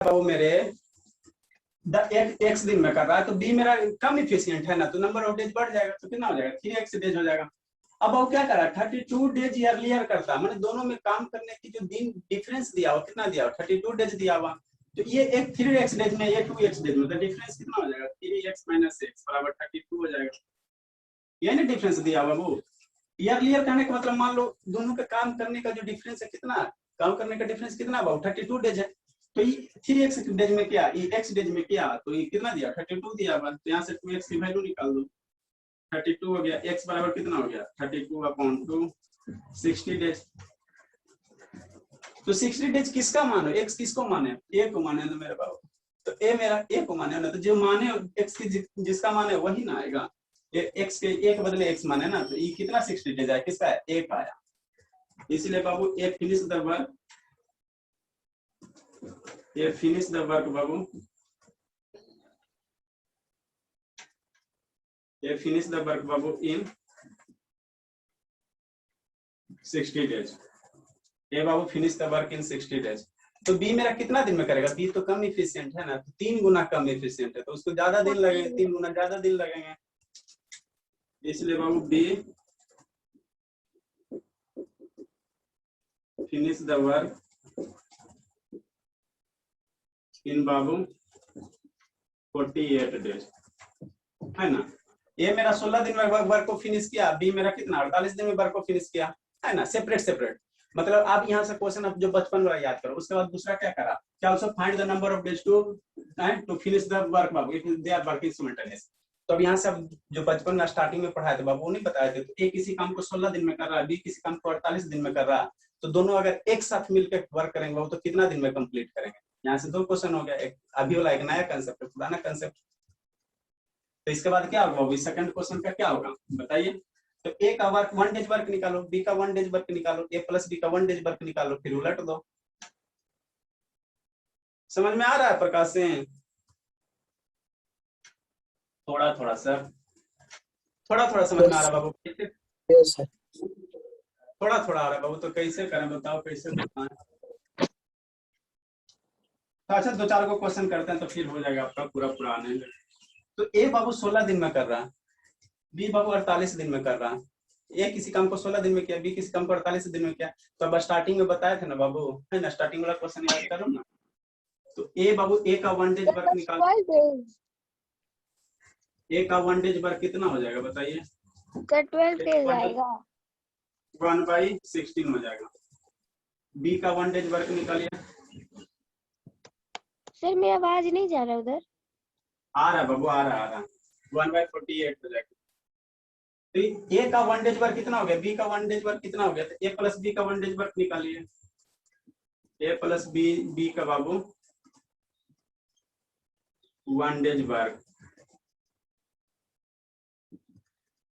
वो मेरे एक्स दिन में कर रहा है, तो बी मेरा कम इफिशियंट है ना, तो नंबर ऑफ डेज बढ़ जाएगा, तो कितना हो जाएगा 3x डेज हो जाएगा। अब वो क्या करा 32 डेज अर्लियर करता, मैंने दोनों में काम करने की जो दिन डिफरेंस दिया हुआ कितना दिया हुआ 32 डेज दिया हुआ, तो ये एक 3x डेज में ये 2x डेज में, तो डिफरेंस कितना हो जाएगा 3x - x बराबर 32 हो जाएगा। ये ना डिफरेंस दिया हुआ वो ईयरलियर कहने का मतलब मान लो दोनों के काम करने का जो डिफरेंस है कितना, काम करने का डिफरेंस कितना हुआ 32 डेज है, तो ये 3x डेज में क्या ये x डेज में क्या, तो ये कितना दिया 32 दिया हुआ, तो यहाँ से 2x की वैल्यू निकाल दो, 32 हो गया, x बराबर कितना हो गया 32/2 60 डेज। तो 60 डेज किसका मानो, x किसको माने, a को माने ना मेरे बाबू, तो a मेरा a को माने ना, तो जो माने x की जिसका माने वही ना आएगा, x के a के बदले x माने ना, तो ये कितना 60 डेज आया, किसका है a का आया, इसलिए बाबू a finish the work, a finish the work Babu, a finish the work बाबू इन 60 डेज, ए बाबू finish the work in 60 days. तो बी मेरा कितना दिन में करेगा, बी तो कम इफिशियंट है ना, तो 3 गुना कम इफिशियंट है, तो उसको ज्यादा दिन लगेंगे, 3 गुना ज्यादा दिन लगेंगे, इसलिए बाबू B finish the work in बाबू 48 डेज, है ना। ये मेरा 16 दिन में वर्क को फिनिश किया, बी मेरा कितना 48 दिन में वर्क को फिनिश किया, है ना, सेपरेट सेपरेट। मतलब आप यहाँ से क्वेश्चन अब जो बचपन वाला याद करो, उसके बाद दूसरा क्या करा, क्या also find the number of days to finish the work बाबू if they are working simultaneous. तो अब यहाँ से अब जो बचपन में स्टार्टिंग में पढ़ाए थे बाबू वो नहीं बताए थे, तो ए किसी काम को 16 दिन में कर रहा है, बी किसी काम को 48 दिन में कर रहा है, तो दोनों अगर एक साथ मिलकर वर्क करेंगे बाबू तो कितना दिन में कंप्लीट करेंगे। यहाँ से 2 क्वेश्चन हो गया, एक अभी वाला एक नया कंसेप्ट है, पुराना कंसेप्ट। तो इसके बाद क्या होगा, सेकंड क्वेश्चन का क्या होगा बताइए। तो ए का वर्क 1 डेज वर्क निकालो, बी का 1 डेज वर्क निकालो, ए प्लस बी का 1 डेज वर्क निकालो, फिर उलट दो। समझ में आ रहा है प्रकाश से, थोड़ा थोड़ा सर, थोड़ा थोड़ा समझ में आ रहा है बाबू, थोड़ा थोड़ा आ रहा है बाबू, तो कैसे करें बताओ, कैसे बताएं। तो अच्छा 2-4 को क्वेश्चन करते हैं तो फिर हो जाएगा आपका पूरा पूरा आने में। तो ए बाबू 16 दिन में कर रहा है, बी बाबू 48 दिन में कर रहा है, ए किसी काम को 16 दिन में किया, बी किसी काम को 48 दिन में किया, तो अब स्टार्टिंग में बताए थे ना बाबू, है ना, स्टार्टिंग वाला क्वेश्चन याद करो ना। तो ए बाबू ए का 1 डेज वर्क निकाल, ए का 1 डेज वर्क कितना हो जाएगा बताइए, 12 डेज आएगा, 1/16 हो जाएगा। बी का 1 डेज वर्क निकालिए, सर मेरी आवाज नहीं जा रहा उधर, आ रहा बाबू, आ रहा 1/48 हो जाएगा। तो ए का 1 डेज वर्क कितना हो गया, बी का 1 डेज वर्क कितना हो गया, तो ए प्लस बी का 1 डेज वर्क निकालिए, ए प्लस बी, बी का बाबू 1 डेज वर्क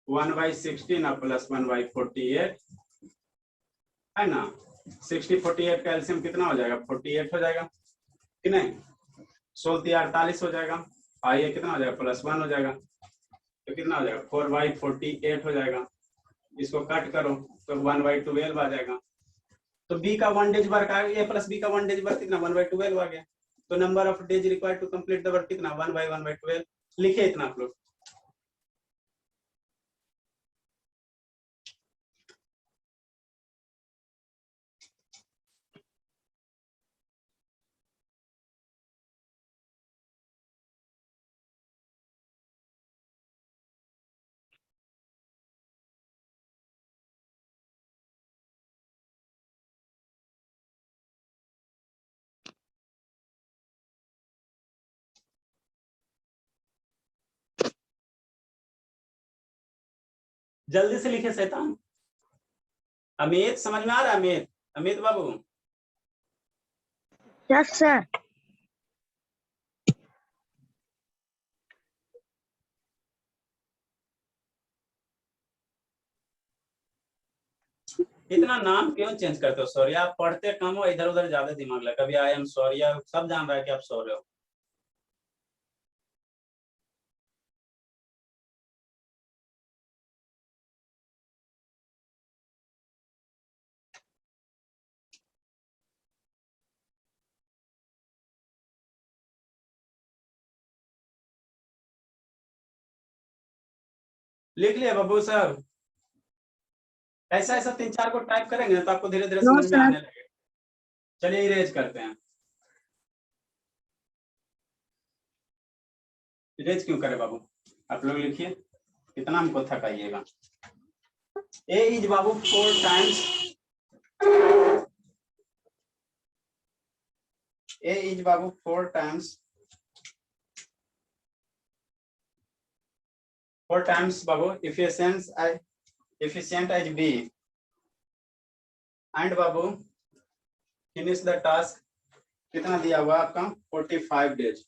1/16 प्लस 1/48, है ना। 60-48 का एलसीएम कितना हो जाएगा 48 हो जाएगा कि नहीं, 16×48 हो जाएगा, और ये कितना हो जाएगा +1 हो जाएगा, तो कितना हो जाएगा 4/48 हो जाएगा। इसको कट करो तो 1/12 आ जाएगा। तो बी का 1 डेज वर्क आ गया, ए प्लस बी का 1 डेज वर्क कितना 1/12 आ गया, तो number of days required to complete the work कितना 1/1/12, लिखे इतना आप लोग। जल्दी से लिखे शैतान। अमित समझ में आ रहा है, अमित, अमित बाबू। Yes sir. इतना नाम क्यों चेंज करते हो सौर्या, आप पढ़ते कम हो, इधर उधर ज्यादा दिमाग लगा, कभी आई एम सौर्या, सब जान रहा है कि आप सौर्य हो। लिख लिया बाबू साहब? ऐसा ऐसा 3-4 को टाइप करेंगे ना तो आपको धीरे धीरे नो समझ में सर। आने लगेगा। चलिए इरेज करते हैं। इरेज क्यों करे बाबू? आप लोग लिखिए, कितना हमको थकाइएगा। ए इज बाबू 4 टाइम्स, ए इज बाबू 4 टाइम्स, 4 टाइम्स बाबू efficient as B, एंड बाबू फिनिश द टास्क। कितना दिया हुआ आपका? 45 डेज,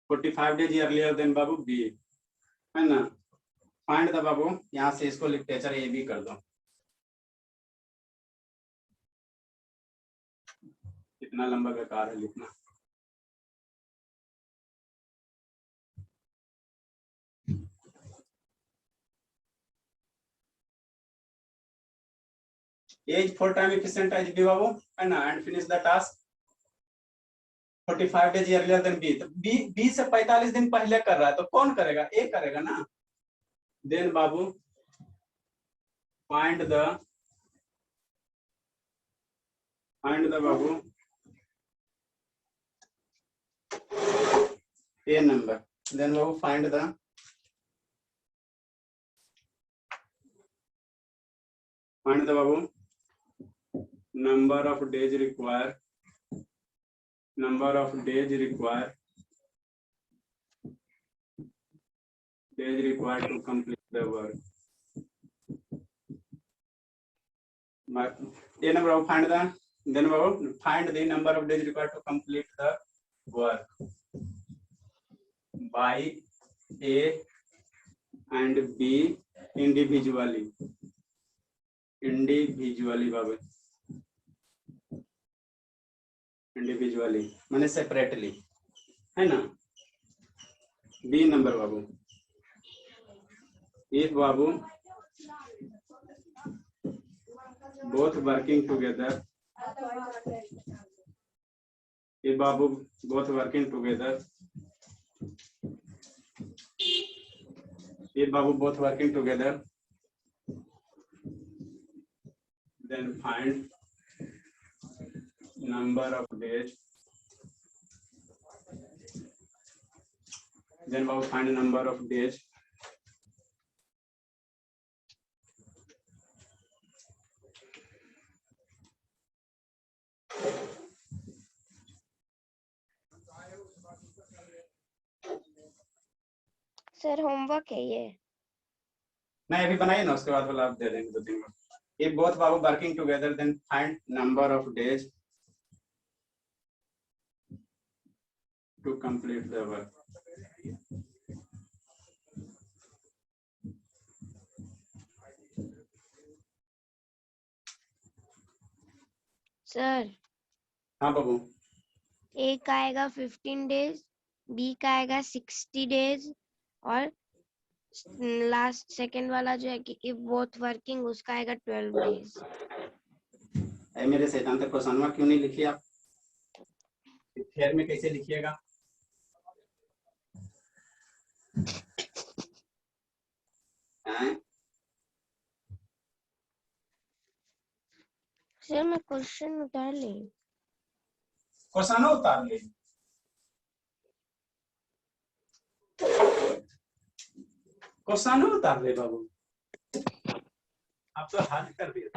45 डेज अर्लियर देन बाबू बी, है ना। फाइंड द बाबू, यहाँ से इसको लिटरेचर ए बी कर दो। कितना लंबा बेकार है लिखना। As 4 time efficient as B बाबू, है ना, and finish the task 45 days earlier than B. तो बी से 45 दिन पहले कर रहा है तो कौन करेगा? ए करेगा ना। देन बाबू फाइंड द बाबू ए नंबर। देन बाबू फाइंड द बाबू number of days required to complete the work. A number of find the, then find the number of days required to complete the work by A and B individually बाबू, individually माने separately, है ना। B number बाबू, if बाबू both working together, if बाबू both working together, if बाबू both working together, then find number of days, then बाबू find number of days sir homework है ये। नहीं अभी बनाइए ना, उसके बाद वाला आप दे देंगे 2-3 बार। If both Babu working together, then find number of days to complete the work. Sir हाँ बाबू, ए का आएगा 15 डेज, बी का आएगा 60 डेज, और लास्ट सेकंड वाला जो है कि इफ बोथ वर्किंग उसका आएगा 12 डेज। अरे मेरे शैतान तक क्वेश्चन क्यों नहीं लिखी आप? फेयर में कैसे लिखिएगा? सर मैं क्वेश्चन उतार ली। क्वेश्चन उतार ले, क्वेश्चन उतार ले बाबू, आप तो हल कर दिए।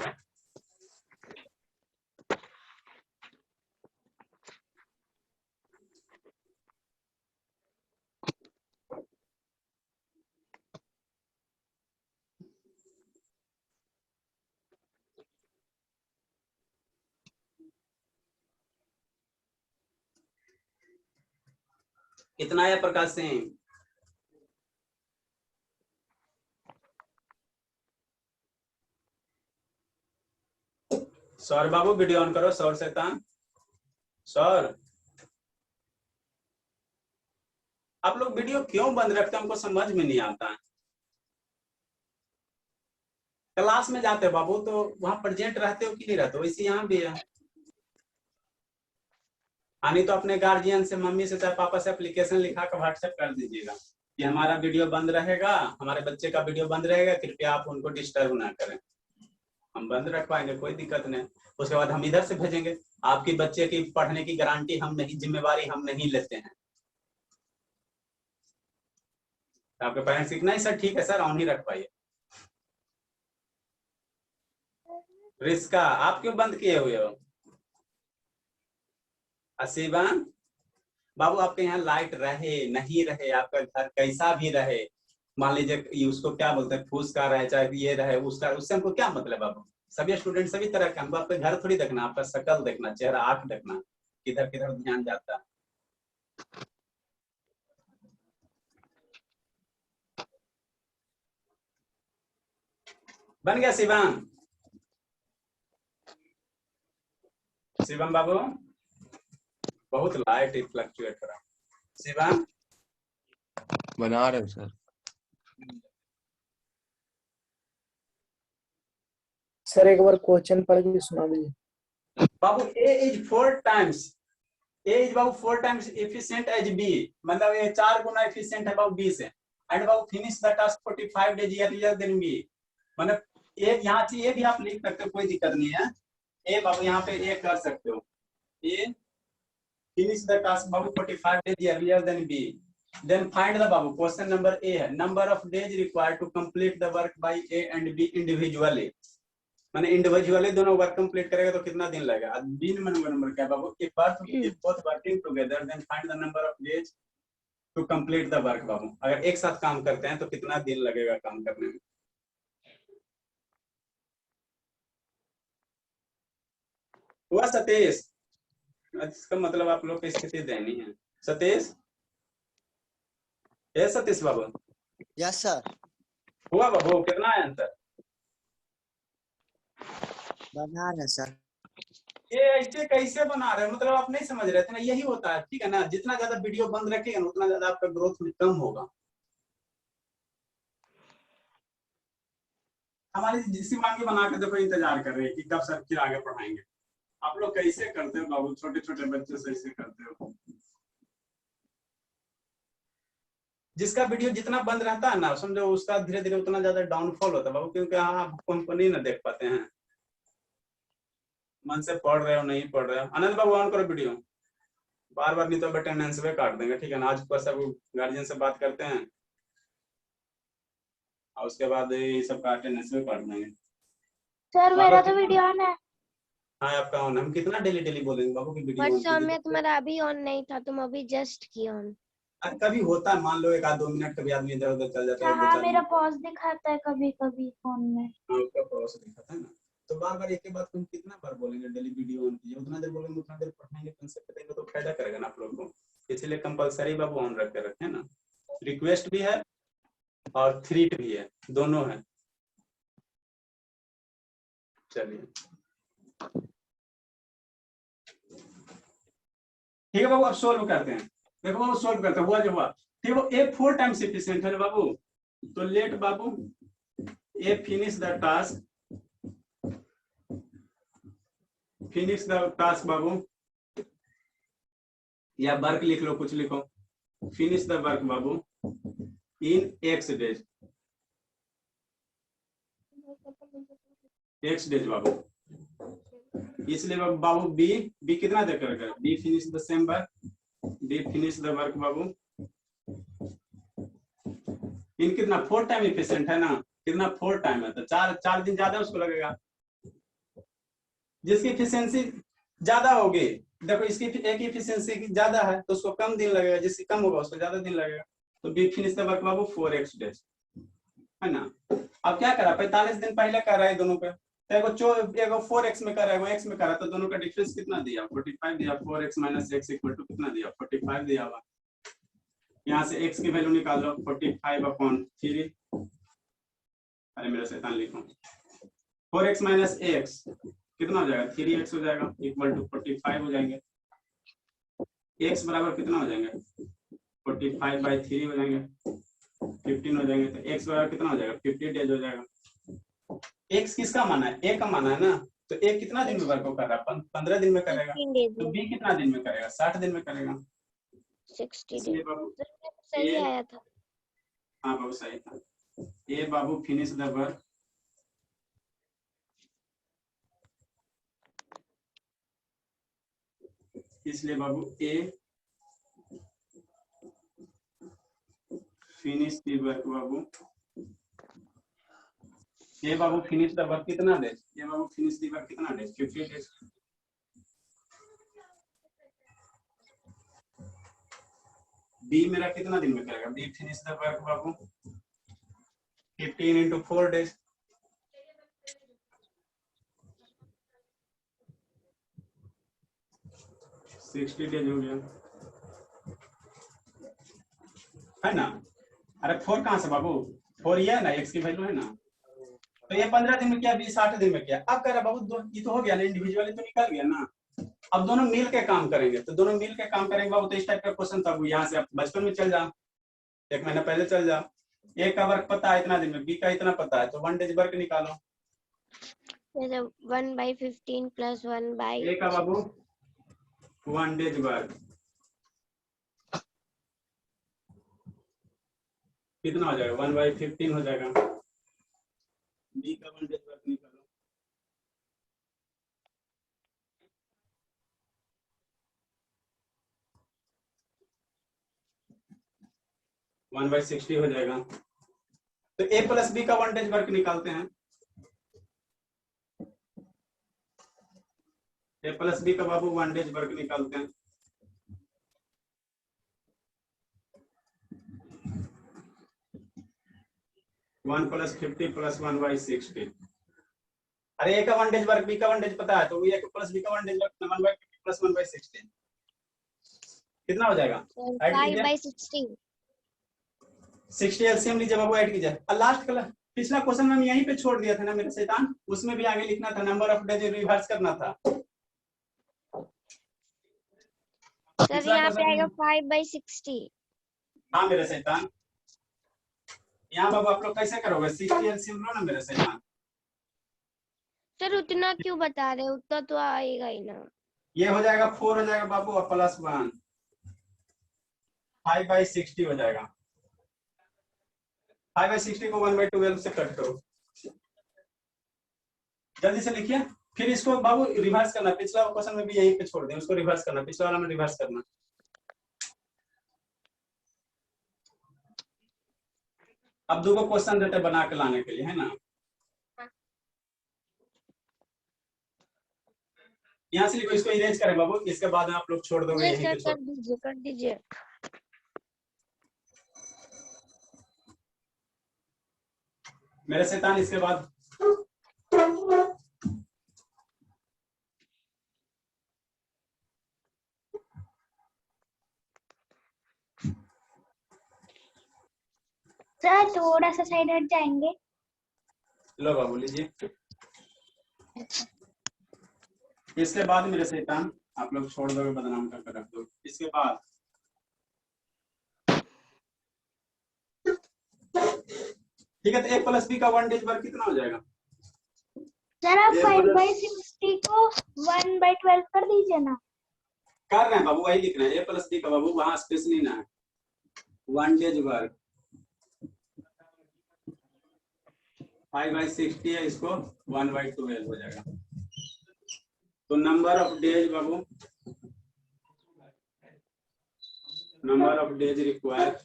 कितना आया प्रकाश सिंह? सौर बाबू वीडियो ऑन करो, सौर शैतान, सौर। आप लोग वीडियो क्यों बंद रखते हैं हमको समझ में नहीं आता। क्लास में जाते हो बाबू तो वहां प्रेजेंट रहते हो कि नहीं रहते हो? वैसे यहाँ भी है। नहीं तो अपने गार्जियन से, मम्मी से चाहे पापा से एप्लीकेशन लिखा कर व्हाट्सएप कर दीजिएगा। कि हमारा वीडियो बंद रहेगा, हमारे बच्चे का वीडियो बंद रहेगा, कृपया आप उनको डिस्टर्ब ना करें। हम बंद रखवाएंगे, कोई दिक्कत नहीं। उसके बाद हम इधर से भेजेंगे। आपकी बच्चे की पढ़ने की गारंटी हम नहीं, जिम्मेवारी हम नहीं लेते हैं। आपके पेरेंट्स की नहीं सर ठीक है सर ऑन ही रखवाइए। रिस्का आप क्यों बंद किए हुए हो? असीबान बाबू आपके यहाँ लाइट रहे नहीं रहे, आपका घर कैसा भी रहे, मान लीजिए उसको क्या बोलते हैं, फूस का रहे चाहे ये रहे उसका, उससे हमको क्या मतलब बाबू? सभी स्टूडेंट सभी तरह के, हमको आपके घर थोड़ी देखना, आपका शकल देखना, चेहरा आंख देखना, किधर किधर ध्यान जाता है। बन गया शिवम? शिवम बाबू बहुत लाइट फ्लक्चुएट कर रहा है। शिवम बना रहे हो सर। सर एक बार क्वेश्चन पढ़ के सुना दीजिए। बाबू A is 4 times, A is Babu 4 times efficient as B, मतलब ये 4 गुना efficient है बाबू B से, and Babu finish the task 45 days earlier than B, मतलब एक यहाँ से ये भी आप लिख सकते हो, कोई दिक्कत नहीं है। ए बाबू यहाँ पे ए कर सकते हो, ए finish the task Babu 45 days earlier than B, then find the Babu question number A है, number of days required to complete the work by A and B individually, माने इंडिविजुअली दोनों वर्क कंप्लीट करेगा तो कितना दिन लगेगा? B number क्या बाबू? If both working together then find the number of days to complete the work बाबू, अगर एक साथ काम करते हैं तो कितना दिन लगेगा काम करने में? हुआ सतीश? इसका मतलब आप लोग की स्थिति दयनीय है। सतीश है, सतीश बाबू? Yes sir. हुआ बाबू? कितना है आंसर? बना रहे सर। ये ऐसे कैसे बना रहे हैं, मतलब आप नहीं समझ रहे थे ना, यही होता है ठीक है ना, जितना ज्यादा वीडियो बंद रखेगा उतना ज्यादा आपका ग्रोथ में कम होगा। हमारी जिसी मांगे बना के देखो इंतजार कर रहे हैं कि कब सर फिर आगे पढ़ाएंगे। आप लोग कैसे करते हो बाबू, छोटे छोटे बच्चे से ऐसे करते हो। जिसका वीडियो जितना बंद रहता है ना समझो उसका धीरे धीरे उतना ज्यादा डाउनफॉल होता है बाबू, क्योंकि आप हमको नहीं ना देख पाते हैं, मन से पढ़ रहे हो नहीं पढ़ रहे हो। आनंद बाबू ऑन करो वीडियो, बार बार नहीं तो अटेंडेंस पे काट देंगे ठीक है ना। आज पर सब गार्जियन से बात करते हैं और उसके बाद ये सब का अटेंडेंस पे काट देंगे। सर मेरा तो वीडियो ऑन है। हाँ आपका ऑन, हम कितना डेली डेली बोलेंगे बाबू की वीडियो व्हाट्सएप में तुम्हारा अभी ऑन नहीं था, तुम अभी जस्ट किया ऑन। कभी होता है, मान लो एक आध 2 मिनट कभी आदमी इधर उधर चल जाता है। हाँ मेरा पॉज दिखाता है कभी कभी फोन में। हाँ उसका पॉज दिखाता है ना, तो बार बार एक ही बात तुम कितना बार बोलेंगे, डेली वीडियो ऑन कीजिए, उतना देर बोलेंगे उतना देर पढ़ाएंगे, कंसेप्ट देंगे तो फायदा करेगा ना आप लोगों को, इसलिए कंपलसरी बाबू ऑन रख के रखें ना। रिक्वेस्ट भी है और थ्रीट भी है, दोनों है। चलिए ठीक है बाबू, अब सोल्व करते हैं। देखो बाबू सोल्व करते हैं, हुआ जो हुआ ठीक है। ए 4 टाइम्स एफिशिएंट है बाबू, तो लेट बाबू A finish the task, finish the task बाबू, या वर्क लिख लो, कुछ लिखो, फिनिश द वर्क बाबू in x days, x days बाबू। इसलिए बाबू बी कितना दे करेगा? B finish the same work, B finish the work बाबू इन कितना 4 टाइम एफिशिएंट है ना, कितना 4 टाइम है तो 4 दिन ज्यादा उसको लगेगा। जिसकी एफिशिएंसी ज्यादा होगी, देखो इसकी एक एफिशिएंसी ज्यादा है तो उसको कम दिन लगेगा, जिसकी कम होगा उसको ज्यादा दिन लगेगा। तो बी फिनिश द वर्क बाबू 4x डेज है ना। अब क्या करा, 45 दिन पहले कर रहा है दोनों पे, एगो 4x में कर रहा है, एगो x में कर रहा है, तो दोनों का डिफरेंस कितना दिया? 45 दिया। 4x - x इक्वल टू कितना दिया? 45 दिया हुआ। यहाँ से x की वैल्यू निकाल लो, 45/3। अरे मेरा शैतान लिखो, 4x - x कितना हो जाएगा? 3x हो जाएगा, इक्वल टू 45 हो जाएंगे। x बराबर कितना हो जाएंगे? 45/3 हो जाएंगे, 15 हो जाएंगे। तो x बराबर कितना हो जाएगा? 50 डेज हो जाएगा। x किसका माना है? a का माना है ना, तो a कितना दिन में वर्क कर रहा है? 15 दिन में करेगा। तो b कितना दिन में करेगा? 60 दिन में करेगा। 60 डेज सही आया था। हाँ बाबू सही था। ए बाबू फिनिश द वर्क, इसलिए बाबू ए फिनिश द वर्क बाबू। ए बाबू फिनिश द वर्क कितना डेज? ए बाबू फिनिश द वर्क कितना डेज? 50 डेज। बी मेरा कितना दिन में करेगा? बी फिनिश द वर्क बाबू 15 into 4 days। सिक्सटी डेज हो गया, है ना? अरे 4 कहाँ से बाबू? 4 ये है ना, एक्स की वैल्यू है ना, तो ये 15 दिन में किया, 20 60 दिन में किया। अब कह रहा बाबू ये तो हो गया ना, इंडिविजुअली तो निकल गया ना। अब दोनों मिल के काम करेंगे, तो दोनों मिल के काम करेंगे बाबू। तो इस टाइप का क्वेश्चन था, यहाँ से आप बचपन में चल जाओ, 1 महीना पहले चल जाओ। ए का वर्क पता है इतना दिन में, बी का इतना पता है, तो 1 डेज वर्क निकालो। 1/15 plus 1/, ए का बाबू 1 डेज वर्क कितना हो जाएगा? 1/15 हो जाएगा। बी का 1 डेज वर्क निकालो। 1/60 हो जाएगा। तो ए प्लस बी का 1 डेज वर्क निकालते हैं। ए प्लस बी का बाबू 1 डेज वर्क निकालते हैं। One plus 50 plus 1/60। अरे ए का 1 डेज वर्क, बी का 1 डेज पता है, तो ए प्लस बी का 1 डेज वर्क 1/50 प्लस 1/60 कितना हो जाएगा? 5/60। 60 एलसीएम लीजिए बाबू, ऐड कीजिए। और लास्ट कलर पिछला क्वेश्चन में यहीं पे छोड़ दिया था ना मेरे शैतान, उसमें भी आगे लिखना था, नंबर ऑफ डेज रिवर्स करना था। सर यहाँ पे आएगा 5/60। हाँ मेरे शैतान, यहाँ बाबू आप लोग कैसे करोगे? 60 एलसीएम लो ना मेरे शैतान। सर उतना क्यों बता रहे? उतना तो आएगा ही ना। ये हो जाएगा 4 हो जाएगा बाबू, और प्लस 1 5/60 हो जाएगा। 5/60 को 1/12 से कट करो, जल्दी से लिखिए। फिर इसको बाबू रिवर्स करना, पिछला क्वेश्चन में भी यहीं पे छोड़ दें, उसको रिवर्स करना, पिछला वाला में रिवर्स करना। अब 2 क्वेश्चन देते बना के लाने के लिए, है ना? यहाँ से लिखो, इसको इरेज करें बाबू, इसके बाद आप लोग छोड़ दोगे यहीं पे। कर दीजिए, कर दीजिए। मेरे शैतान इसके बाद सर थोड़ा सा साइड हट जाएंगे। लो बाबू लीजिए। इसके बाद मेरे शैतान आप लोग छोड़ दोगे, बदनाम करके रख दो। इसके बाद ठीक है, तो ए प्लस बी का 1 डेज वर्क कितना हो जाएगा? सर आप 5/60 को 1/12 कर दीजिए ना। कर रहे हैं बाबू, वही लिख रहे हैं। ए प्लस बी का बाबू वहां स्पेस नहीं ना है। 1 डेज वर्क 5/60 है, इसको 1/12 हो जाएगा। तो number of days Babu, number of days required,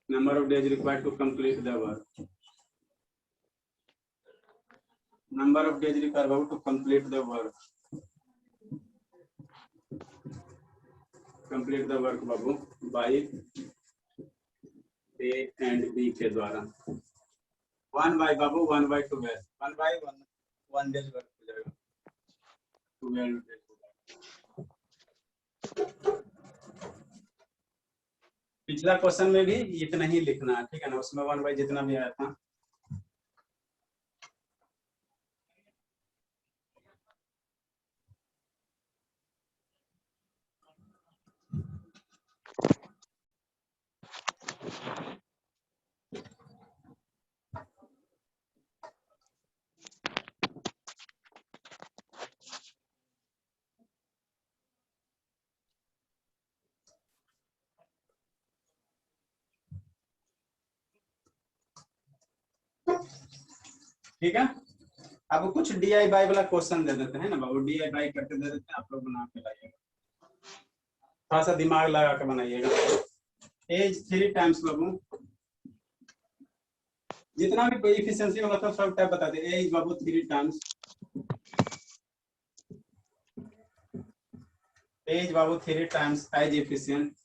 number of days required to complete the work, number of days required to complete the work, complete the work Babu by A and B के द्वारा 1 by Babu 1/12 1 days work हो जाएगा, 12 days हो जाएगा। पिछला question में भी इतना ही लिखना है, ठीक है ना? उसमें 1 जितना भी आया था। ठीक है। अब कुछ DIY वाला क्वेश्चन दे देते हैं ना बाबू, DIY करके दे देते हैं, आप लोग बना के लाइएगा, थोड़ा सा दिमाग लगा के बनाइएगा। एज 3 टाइम्स बाबू, जितना भी कोएफिशिएंसी होगा तो सब टाइप बता दे। एज बाबू 3 टाइम्स, एज बाबू 3 times as efficient,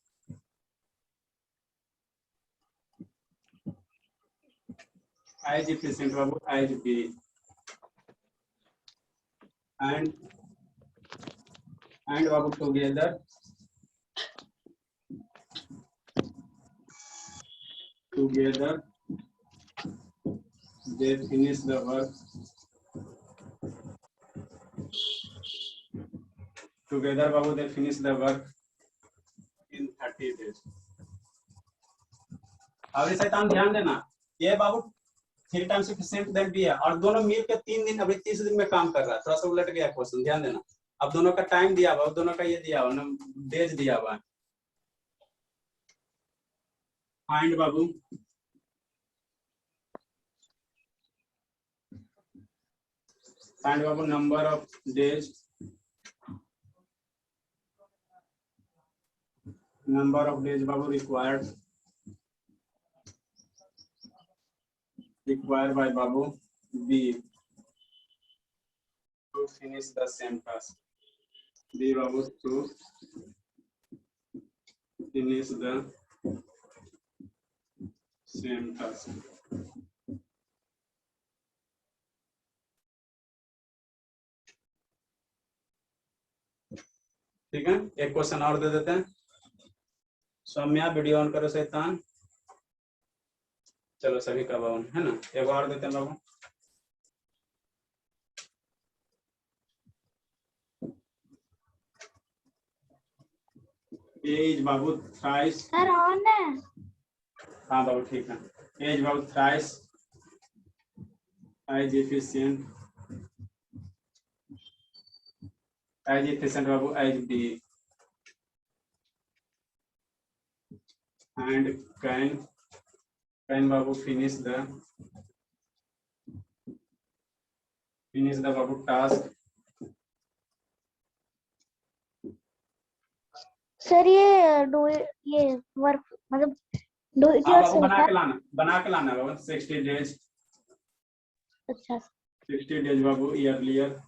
as efficient बाबू एज बी, and बाबू together they finish the work, together बाबू they finish the work in 30 days। अब इसे ध्यान देना, ये बाबू 3 टाइम्स एफिशिएंट देन भी है, और दोनों मिल के 3 दिन, अभी 30 दिन में काम कर रहा है। थोड़ा सा उलट गया क्वेश्चन, ध्यान देना। अब दोनों का टाइम दिया हुआ, दोनों का ये दिया हुआ ना, डेज दिया हुआ है। Find Babu number of days, Babu required by Babu B to finish the same task, B Babu to finish the same task। ठीक है, एक क्वेश्चन और दे देते हैं। सौम्या वीडियो ऑन करो शैतान, चलो सभी का ऑन है ना। एक और देते हैं बाबू, एज बाबू थ्राइस, सर ऑन है। हाँ बाबू ठीक है। एज बाबू थ्राइस एज एफिशिएंट बाबू एज बी, एंड कैन बाबू फिनिश द बाबू टास्क। सर ये वर्क मतलब डू इट हाँ बाबू योरसेल्फ। बना के लाना बाबू। 60 डेज, अच्छा 60 डेज बाबू ईयरलियर,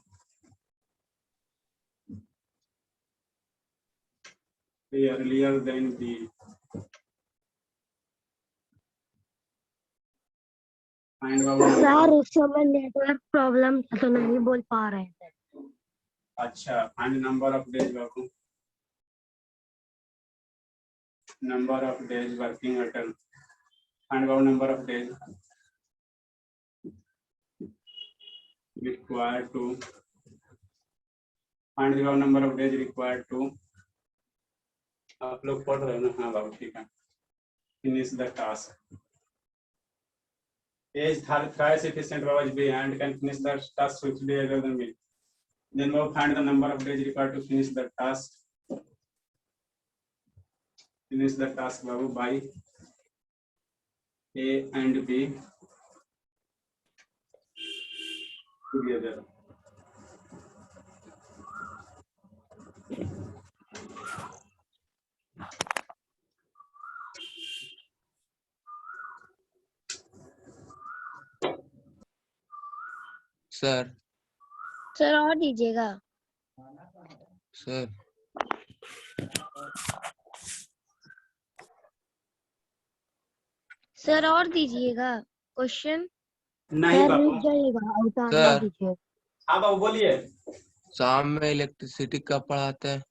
देन बी, फाइंड बाबू। सर उस समय नेटवर्क प्रॉब्लम था तो नहीं बोल पा रहे थे। अच्छा, find number of days Babu, number of days working Atal, find Babu number of days required to, find the number of days required to, आप लोग पढ़ रहे हो ना? हाँ बाबू ठीक है। finish the task, age thrice efficient Babu B and can finish the task swiftly rather than me, then we'll find the number of days required to finish the task, Babu by A and B together। Sir sir और दीजिएगा। Sir sir और दीजिएगा question. नहीं बाबू। Sir हाँ बाबू बोलिए। शाम में electricity कब पढ़ाते हैं?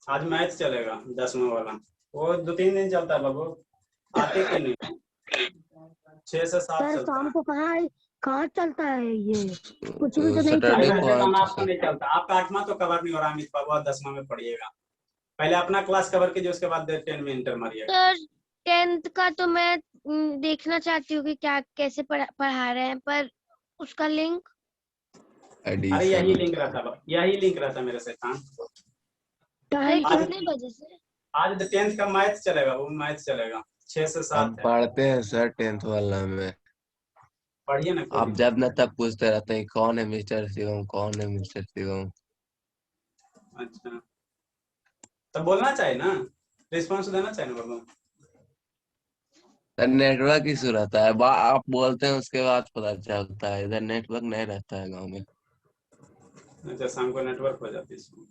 आज मैथ चलेगा 10वां वाला, वो 2-3 दिन चलता है बाबू, आते कि नहीं? 6 से 7 सर चलता शाम है। को कहाँ चलता है ये, कुछ भी तो नहीं सैटरडे चलता। को गाना आज आपका नहीं चलता, आपका 8वां तो कवर नहीं हो रहा अमित बाबू, 10वां में पढ़िएगा। पहले अपना क्लास कवर कीजिए, उसके बाद 10 में इंटर मारिएगा। सर 10th का तो मैं देखना चाहती हूँ कि क्या कैसे पढ़ा रहे हैं, पर उसका लिंक। अरे यही लिंक रहता मेरे से। कितने बजे से? आज 10th का मैथ चलेगा, वो मैथ चलेगा 6 से 7 हम है। पढ़ते हैं सर 10th वाला में। पढ़िए ना आप कोई। जब न तब पूछते रहते हैं कौन है मिस्टर शिवम, कौन है मिस्टर शिवम। अच्छा, तो बोलना चाहिए ना, रिस्पॉन्स देना चाहिए ना बाबू। नेटवर्क इशू रहता है, आप बोलते हैं उसके बाद पता चलता है, इधर नेटवर्क नहीं रहता है गांव में। अच्छा, शाम को नेटवर्क हो जाती है,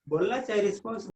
बोलना चाहिए, रिस्पॉन्स